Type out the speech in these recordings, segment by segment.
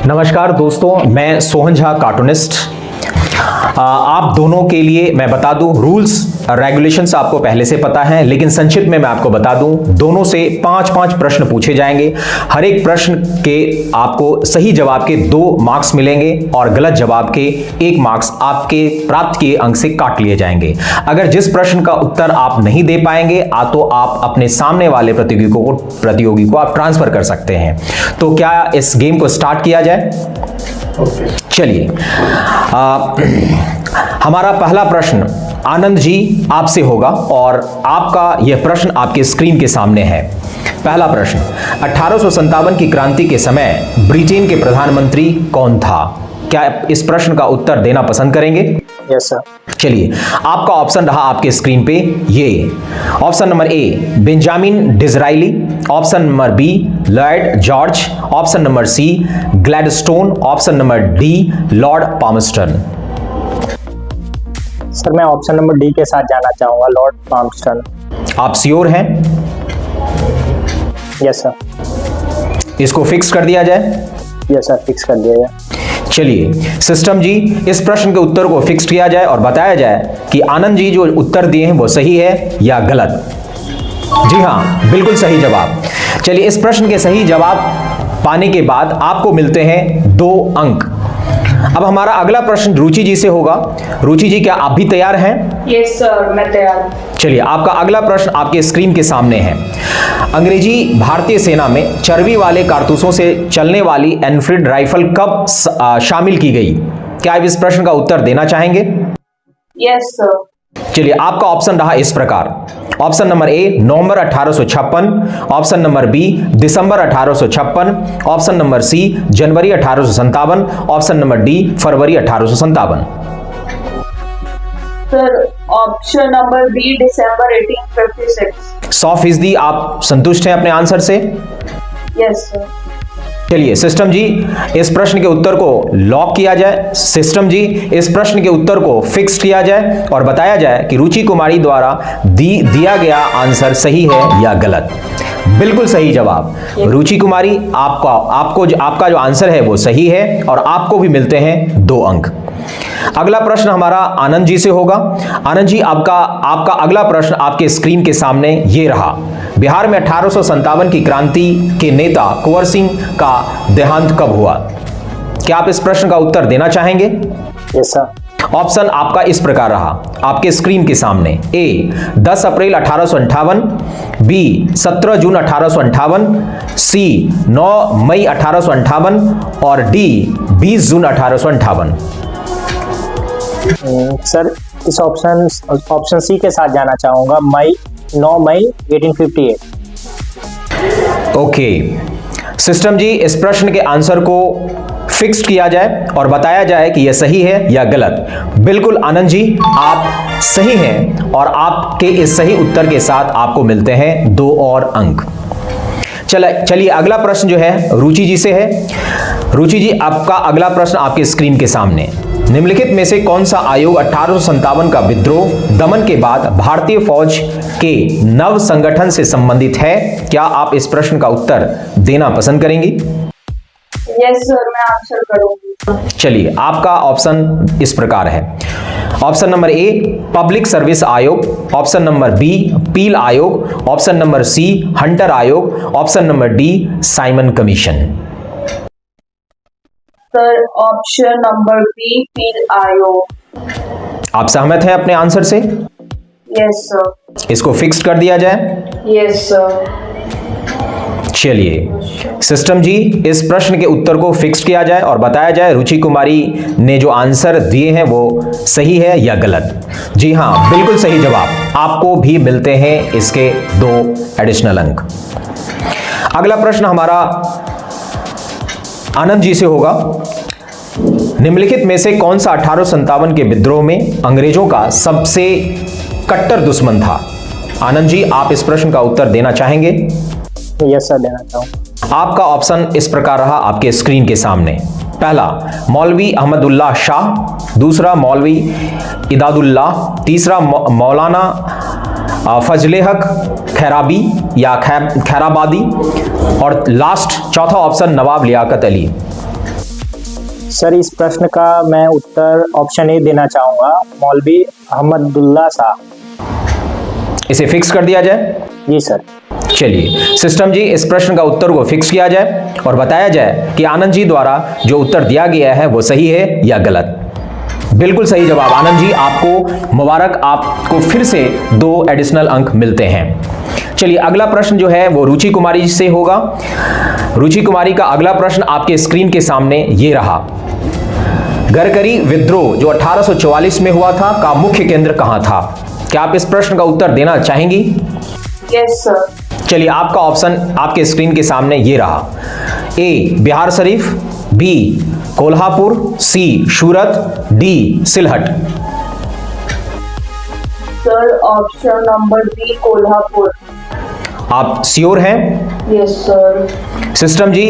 नमस्कार दोस्तों, मैं सोहन झा कार्टूनिस्ट। आप दोनों के लिए मैं बता दूं, रूल्स रेगुलेशंस आपको पहले से पता है, लेकिन संक्षिप्त में मैं आपको बता दूं, दोनों से 5-5 प्रश्न पूछे जाएंगे। हर एक प्रश्न के आपको सही जवाब के 2 मार्क्स मिलेंगे और गलत जवाब के 1 मार्क्स आपके प्राप्त किए अंक से काट लिए जाएंगे। अगर जिस प्रश्न का उत्तर आप नहीं दे पाएंगे तो आप अपने सामने वाले प्रतियोगी को आप ट्रांसफर कर सकते हैं। तो क्या इस गेम को स्टार्ट किया जाए? चलिए, हमारा पहला प्रश्न आनंद जी आपसे होगा और आपका यह प्रश्न आपके स्क्रीन के सामने है। पहला प्रश्न, 1857 की क्रांति के समय ब्रिटेन के प्रधानमंत्री कौन था? क्या इस प्रश्न का उत्तर देना पसंद करेंगे? Yes sir. चलिए, आपका ऑप्शन रहा आपके स्क्रीन पे ये। Option number A Benjamin Disraeli, option number B Lord George, option number C Gladstone, option number D Lord Palmerston. Sir मैं ऑप्शन नंबर डी के साथ जाना चाहूंगा, लॉर्ड पामस्टन। आप श्योर हैं? Yes sir. इसको फिक्स कर दिया जाए? यस सर, फिक्स कर दिया जाए। चलिए सिस्टम जी, इस प्रश्न के उत्तर को फिक्स किया जाए और बताया जाए कि आनंद जी जो उत्तर दिए हैं वो सही है या गलत। जी हाँ, बिल्कुल सही जवाब। चलिए, इस प्रश्न के सही जवाब पाने के बाद आपको मिलते हैं 2 अंक। अब हमारा अगला प्रश्न रुचि जी से होगा। रुचि जी, क्या आप भी तैयार हैं? यस सर, मैं तैयार हूं। चलिए, आपका अगला प्रश्न आपके स्क्रीन के सामने है। अंग्रेजी भारतीय सेना में चर्बी वाले कारतूसों से चलने वाली एनफील्ड राइफल कब शामिल की गई? क्या आप इस प्रश्न का उत्तर देना चाहेंगे? Yes sir. चलिए, आपका ऑप्शन रहा इस प्रकार। ऑप्शन नंबर ए नवंबर 1856, ऑप्शन नंबर बी दिसंबर 1856, ऑप्शन नंबर सी जनवरी 1857, ऑप्शन नंबर डी फरवरी 1857। सर ऑप्शन नंबर बी दिसंबर 1856। 100% आप संतुष्ट हैं अपने आंसर से? Yes sir. चलिए सिस्टम जी, इस प्रश्न के उत्तर को लॉक किया जाए। सिस्टम जी, इस प्रश्न के उत्तर को फिक्स किया जाए और बताया जाए कि रुचि कुमारी द्वारा दिया गया आंसर सही है या गलत। बिल्कुल सही जवाब। रुचि कुमारी, आपका जो आंसर है वो सही है और आपको भी मिलते हैं 2 अंक। अगला प्रश्न हमारा आनंद जी से होगा। आनंद जी, आपका अगला प्रश्न आपके स्क्रीन के सामने ये रहा। बिहार में 1857 की क्रांति के नेता कुंवर सिंह का देहांत कब हुआ? क्या आप इस प्रश्न का उत्तर देना चाहेंगे? Yes sir. ऑप्शन आपका इस प्रकार रहा आपके स्क्रीन के सामने। ए 10 अप्रैल 1858, बी 17 जून 1858, सी 9 मई 1858 और डी 20 जून 1858। सर इस ऑप्शन सी के साथ जाना चाहूंगा, 9 मई 1858। ओके सिस्टम जी, इस प्रश्न के आंसर को फिक्स किया जाए और बताया जाए कि यह सही है या गलत। बिल्कुल आनंद जी, आप सही हैं और आपके इस सही उत्तर के साथ आपको मिलते हैं 2 और अंक। चलिए, अगला प्रश्न जो है रुचि जी से है। रुचि जी, आपका अगला प्रश्न आपके स्क्रीन के सामने। निम्नलिखित में से कौन सा आयोग 1857 का विद्रोह दमन के बाद भारतीय फौज के नव संगठन से संबंधित है? क्या आप इस प्रश्न का उत्तर देना पसंद करेंगी? यस सर, मैं आंसर करूंगी। चलिए, आपका ऑप्शन इस प्रकार है। Option number A public service आयोग, ऑप्शन नंबर बी पील आयोग, ऑप्शन नंबर सी हंटर आयोग, option number D Simon commission. Sir option number B Peel आयोग। आप सहमत हैं अपने आंसर से? Yes sir. इसको फिक्स कर दिया जाए? Yes sir. चलिए सिस्टम जी, इस प्रश्न के उत्तर को फिक्स किया जाए और बताया जाए रुचि कुमारी ने जो आंसर दिए हैं वो सही है या गलत। जी हाँ, बिल्कुल सही जवाब। आपको भी मिलते हैं इसके 2 एडिशनल अंक। अगला प्रश्न हमारा आनंद जी से होगा। निम्नलिखित में से कौन सा 1857 के विद्रोह में अंग्रेजों का सबसे कट्टर दुश्मन था? आनंद जी, आप इस प्रश्न का उत्तर देना चाहेंगे? यस सर, देना चाहूंगा। आपका ऑप्शन इस प्रकार रहा आपके स्क्रीन के सामने। पहला मौलवी अहमदुल्लाह शाह, दूसरा मौलवी इदादुल्लाह, तीसरा मौलाना फजले हक खैराबी या खैराबादी और लास्ट चौथा ऑप्शन नवाब लियाकत अली। सर इस प्रश्न का मैं उत्तर ऑप्शन ए देना चाहूंगा, मौलवी अहमदुल्ला साहब। इसे फिक्स कर दिया जाए। जी सर। चलिए सिस्टम जी, इस प्रश्न का उत्तर को फिक्स किया जाए और बताया जाए कि आनंद जी द्वारा जो उत्तर दिया गया है वो सही है या गलत। बिल्कुल सही जवाब आनंद जी, आपको मुबारक, आपको फिर से 2 एडिशनल अंक मिलते हैं। चलिए अगला प्रश्न जो है वो रुचि कुमारी जी से होगा। रुचि कुमारी का अगला प्रश्न आपके स्क्रीन के सामने ये रहा। गरकरी विद्रोह जो 1844 में हुआ था का मुख्य केंद्र कहां था? क्या आप इस प्रश्न का उत्तर देना चाहेंगी? Yes sir. चलिए आपका ऑप्शन आपके स्क्रीन के सामने ये रहा। A Bihar Sharif, B Kolhapur, C Surat, D Sylhet. Sir option number B Kolhapur. आप श्योर हैं? Yes sir. सिस्टम जी,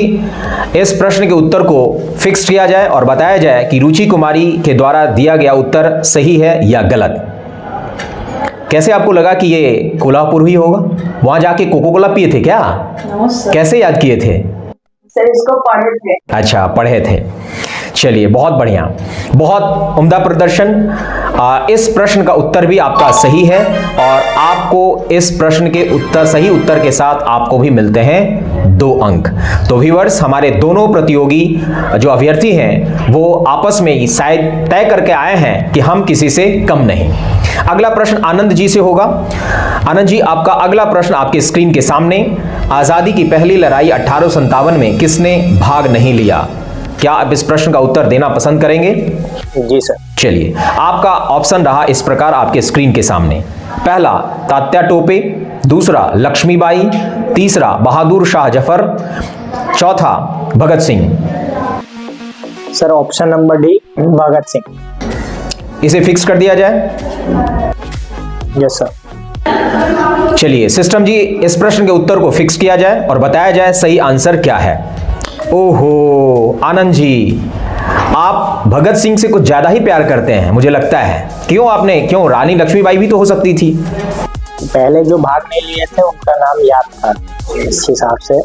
इस प्रश्न के उत्तर को फिक्स किया जाए और बताया जाए कि रुचि कुमारी के द्वारा दिया गया उत्तर सही है या गलत। कैसे आपको लगा कि ये कोल्हापुर ही होगा? वहां जाके कोको कोला पिए थे क्या? No sir. कैसे याद किए थे? सर इसको पढ़े थे। अच्छा, पढ़े थे। चलिए बहुत बढ़िया, बहुत उम्दा प्रदर्शन। इस प्रश्न का उत्तर भी आपका सही है और आपको इस प्रश्न के सही उत्तर के साथ आपको भी मिलते हैं 2 अंक। तो व्यूअर्स, हमारे दोनों प्रतियोगी जो अभ्यर्थी हैं वो आपस में ही शायद तय करके आए हैं कि हम किसी से कम नहीं। अगला प्रश्न आनंद जी से होगा। आनंद जी, आपका अगला प्रश्न आपके स्क्रीन के सामने। आजादी की पहली लड़ाई 1857 में किसने भाग नहीं लिया? क्या आप इस प्रश्न का उत्तर देना पसंद करेंगे? जी सर। चलिए आपका ऑप्शन रहा इस प्रकार आपके स्क्रीन के सामने। पहला तात्या टोपे, दूसरा लक्ष्मीबाई, तीसरा बहादुर शाह जफर, चौथा Bhagat Singh. Sir option number D Bhagat Singh. इसे फिक्स कर दिया जाए। Yes sir. चलिए सिस्टम जी, इस प्रश्न के उत्तर को फिक्स किया जाए और बताया जाए सही आंसर क्या है। ओहो आनंद जी, आप भगत सिंह से कुछ ज्यादा ही प्यार करते हैं मुझे लगता है। क्यों रानी लक्ष्मीबाई भी तो हो सकती थी। पहले जो भाग नहीं लिए थे उनका नाम याद था इस हिसाब से।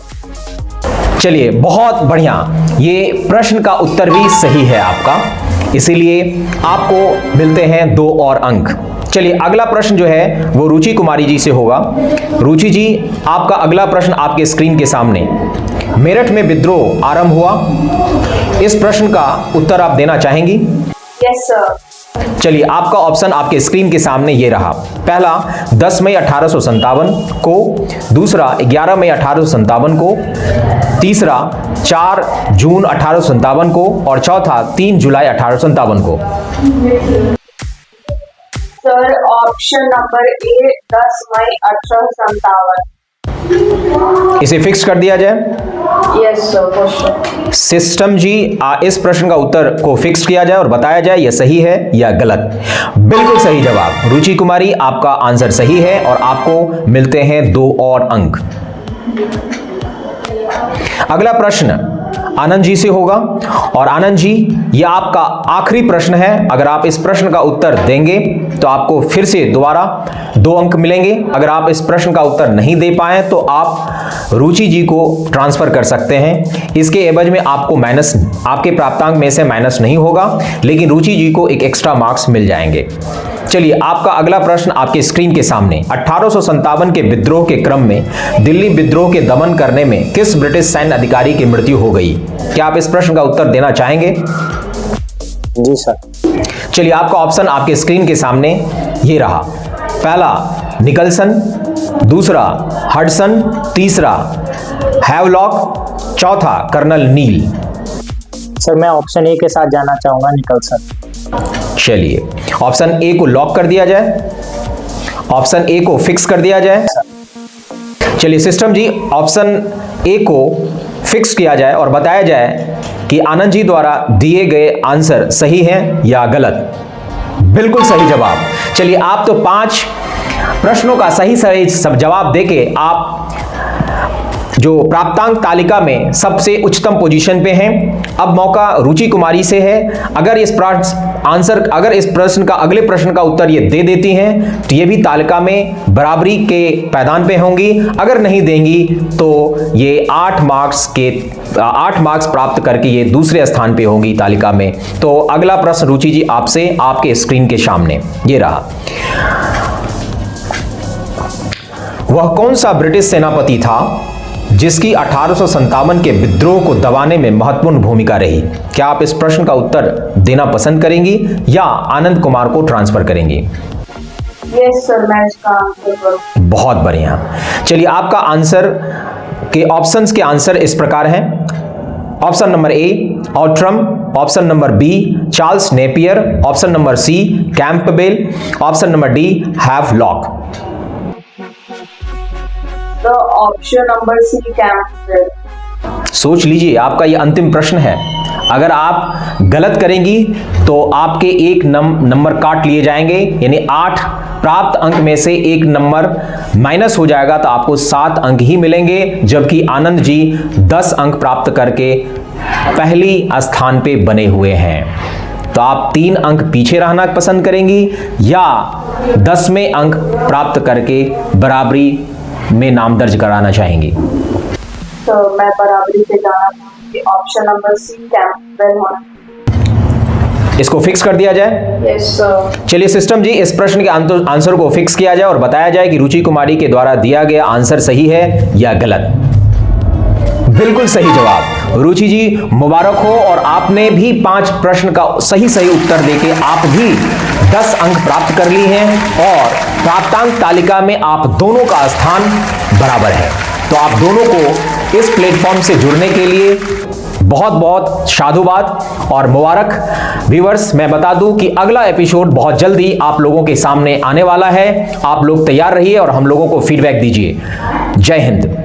चलिए बहुत बढ़िया, ये प्रश्न का उत्तर भी सही है आपका, इसीलिए आपको मिलते हैं 2 और अंक। चलिए अगला प्रश्न जो है वो रुचि कुमारी जी से होगा। रुचि जी, आपका अगला प्रश्न आपके स्क्रीन के सामने। मेरठ में विद्रोह आरंभ हुआ, इस प्रश्न का उत्तर आप देना चाहेंगी? Yes sir. चलिए आपका ऑप्शन आपके स्क्रीन के सामने ये रहा। पहला 10 मई 1857 को, दूसरा 11 मई 1857 को, तीसरा 4 जून 1857 को और चौथा 3 जुलाई 1857 को। सर ऑप्शन नंबर ए 10 मई 1857। इसे फिक्स कर दिया जाए। Yes sir question. System ji, इस प्रश्न का उत्तर को फिक्स किया जाए और बताया जाए यह सही है या गलत। बिल्कुल सही जवाब रुचि कुमारी, आपका आंसर सही है और आपको मिलते हैं 2 और अंक। अगला प्रश्न आनंद जी से होगा और आनंद जी, यह आपका आखिरी प्रश्न है। अगर आप इस प्रश्न का उत्तर देंगे तो आपको फिर से दोबारा 2 अंक मिलेंगे। अगर आप इस प्रश्न का उत्तर नहीं दे पाए तो आप रुचि जी को ट्रांसफर कर सकते हैं। इसके एवज में आपको माइनस, आपके प्राप्तांक में से माइनस नहीं होगा, लेकिन रुचि जी को एक एक्स्ट्रा मार्क्स मिल जाएंगे। चलिए आपका अगला प्रश्न आपके स्क्रीन के सामने। 1857 के विद्रोह के क्रम में दिल्ली विद्रोह के दमन करने में किस ब्रिटिश सैन्य अधिकारी की मृत्यु हो गई? क्या आप इस प्रश्न का उत्तर देना चाहेंगे? जी सर। चलिए आपका ऑप्शन आपके स्क्रीन के सामने ये रहा। पहला निकलसन, दूसरा हडसन, तीसरा हैवलॉक, चौथा कर्नल नील। सर मैं ऑप्शन ए के साथ जाना चाहूंगा, निकलसन। चलिए ऑप्शन ए को लॉक कर दिया जाए, ऑप्शन ए को फिक्स कर दिया जाए। चलिए सिस्टम जी, ऑप्शन ए को फिक्स किया जाए और बताया जाए कि आनंद जी द्वारा दिए गए आंसर सही हैं या गलत। बिल्कुल सही जवाब। चलिए आप तो 5 प्रश्नों का सही सब जवाब देके आप जो प्राप्तांक तालिका में सबसे उच्चतम पोजीशन पे हैं। अब मौका रुचि कुमारी से है। अगर इस प्रश्न का अगले प्रश्न का उत्तर ये दे देती हैं तो ये भी तालिका में बराबरी के पैदान पे होंगी। अगर नहीं देंगी तो ये 8 मार्क्स प्राप्त करके ये दूसरे स्थान पे होंगी तालिका में। तो अगला प्रश्न रुचि जी आपसे, आपके स्क्रीन के सामने ये रहा। वह कौन सा ब्रिटिश सेनापति था जिसकी 1857 के विद्रोह को दबाने में महत्वपूर्ण भूमिका रही? क्या आप इस प्रश्न का उत्तर देना पसंद करेंगी या आनंद कुमार को ट्रांसफर करेंगी? यस सर, मैं इसका आंसर करूंगा। बहुत बढ़िया। चलिए, आपका आंसर के ऑप्शंस के आंसर इस प्रकार हैं। Option number A Outram, option number B Charles Napier, option number C Campbell, option number D Havelock. तो ऑप्शन नंबर सी कैंपबेल। सोच लीजिए, आपका यह अंतिम प्रश्न है। अगर आप गलत करेंगी तो आपके एक नंबर काट लिए जाएंगे, यानी 8 प्राप्त अंक में से एक नंबर माइनस हो जाएगा तो आपको 7 अंक ही मिलेंगे, जबकि आनंद जी 10 अंक प्राप्त करके पहली स्थान पे बने हुए हैं। तो आप 3 अंक पीछे रहना पसंद करेंगी या 10वें अंक प्राप्त करके बराबरी में नाम दर्ज कराना चाहेंगी? तो मैं बराबरी पे जाना चाहूंगी। ऑप्शन नंबर सी कैंपबेल होना। इसको फिक्स कर दिया जाए? Yes sir. चलिए सिस्टम जी, इस प्रश्न के आंसर को फिक्स किया जाए और बताया जाए कि रुचि कुमारी के द्वारा दिया गया आंसर सही है या गलत। बिल्कुल सही जवाब। रुचि जी मुबारक हो, और आपने भी 5 प्रश्न का सही उत्तर देके आप भी 10 अंक प्राप्त कर लिए हैं और प्राप्तांक तालिका में आप दोनों का स्थान बराबर है। तो आप दोनों को इस प्लेटफॉर्म से जुड़ने के लिए बहुत बहुत साधुवाद और मुबारक। व्यूअर्स, मैं बता दूं कि अगला एपिसोड बहुत जल्दी आप लोगों के सामने आने वाला है। आप लोग तैयार रहिए और हम लोगों को फीडबैक दीजिए। जय हिंद।